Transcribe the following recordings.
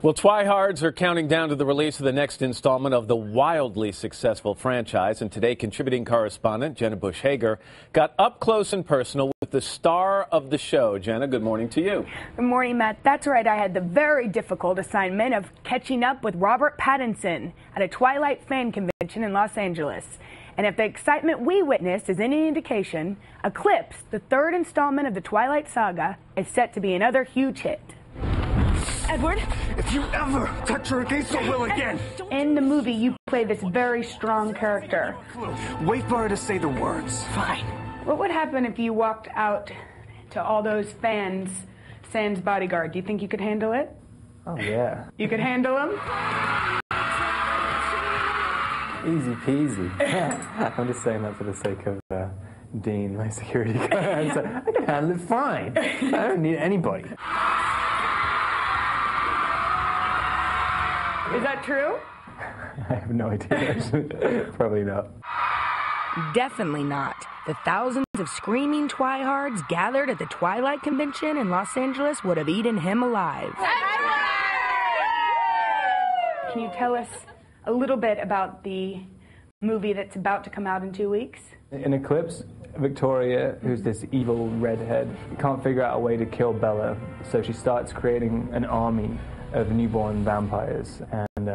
Well, Twihards are counting down to the release of the next installment of the wildly successful franchise. And today, contributing correspondent Jenna Bush Hager got up close and personal with the star of the show. Jenna, good morning to you. Good morning, Matt. That's right. I had the very difficult assignment of catching up with Robert Pattinson at a Twilight fan convention in Los Angeles. And if the excitement we witnessed is any indication, Eclipse, the third installment of the Twilight saga, is set to be another huge hit. Edward? If you ever touch her against her will again! In the movie, you play this very strong character. Wait for her to say the words. Fine. What would happen if you walked out to all those fans, sans bodyguard? Do you think you could handle it? Oh, yeah. You could handle them? Easy peasy. I'm just saying that for the sake of Dean, my security guard. I can handle it fine. I don't need anybody. Is that true? I have no idea. Probably not. Definitely not. The thousands of screaming Twihards gathered at the Twilight Convention in Los Angeles would have eaten him alive. Can you tell us a little bit about the movie that's about to come out in 2 weeks? In Eclipse, Victoria, who's this evil redhead, can't figure out a way to kill Bella, so she starts creating an army of newborn vampires, and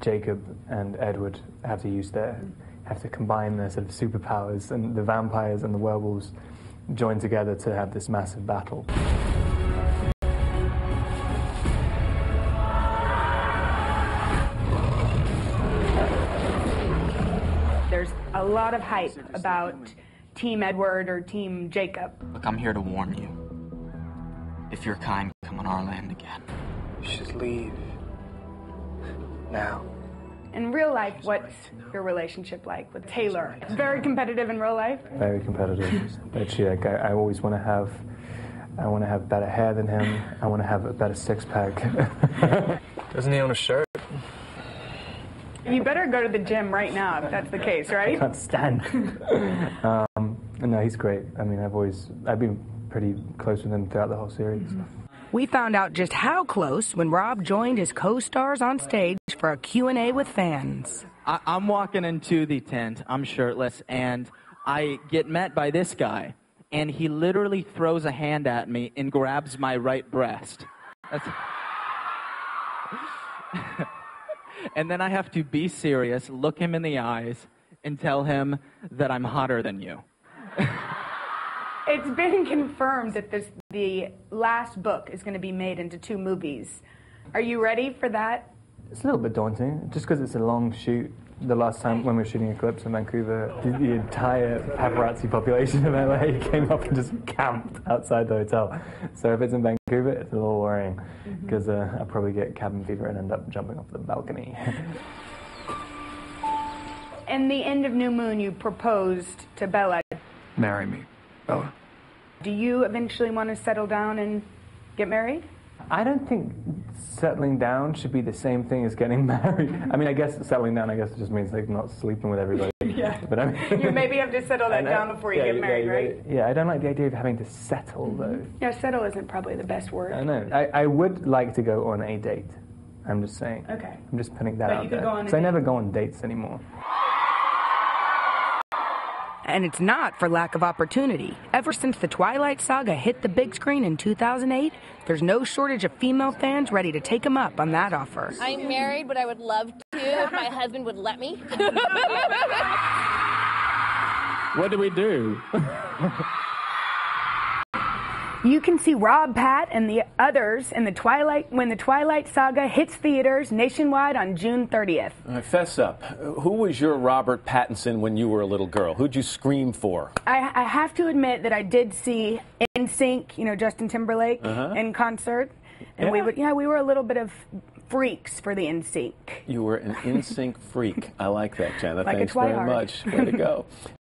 Jacob and Edward have to combine their sort of superpowers, and the vampires and the werewolves join together to have this massive battle. There's a lot of hype about Team Edward or Team Jacob. Look, I'm here to warn you. If your kind come on our land again, You should leave. Now. In real life, what's your relationship like with Taylor? Very competitive in real life? Very competitive. Actually, like, I always want to have better hair than him. I want to have a better six-pack. Doesn't he own a shirt? You better go to the gym right now if that's the case, right? I can't stand. No, he's great. I mean, I've been pretty close with him throughout the whole series. We found out just how close when Rob joined his co-stars on stage for a Q&A with fans. I'm walking into the tent, I'm shirtless, and I get met by this guy, and he literally throws a hand at me and grabs my right breast. And then I have to be serious, look him in the eyes, and tell him that I'm hotter than you. It's been confirmed that the last book is going to be made into 2 movies. Are you ready for that? It's a little bit daunting, just because it's a long shoot. The last time when we were shooting Eclipse in Vancouver, the entire paparazzi population of LA came up and just camped outside the hotel. So if it's in Vancouver, it's a little worrying, because I'll probably get cabin fever and end up jumping off the balcony. In the end of New Moon, you proposed to Bella. Marry me, Bella. Do you eventually want to settle down and get married? I don't think settling down should be the same thing as getting married. I mean, I guess settling down, just means like not sleeping with everybody. Yeah. But I mean, You maybe have to settle that down before you get married, right? Yeah, I don't like the idea of having to settle, though. Yeah, settle isn't probably the best word. I know. I would like to go on a date. I'm just saying. Okay. I'm just putting that But out you could there. go on a Because I date. never go on dates anymore. And it's not for lack of opportunity. Ever since the Twilight saga hit the big screen in 2008, there's no shortage of female fans ready to take him up on that offer. I'm married, but I would love to if my husband would let me. What do we do? You can see Rob, Pat, and the others in when the Twilight saga hits theaters nationwide on June 30th. All right, fess up. Who was your Robert Pattinson when you were a little girl? Who'd you scream for? I have to admit that I did see NSYNC, Justin Timberlake, in concert. And we were a little bit of freaks for the NSYNC. You were an NSYNC freak. I like that, Jenna. Like a Thanks very Twihard. much. Way to go.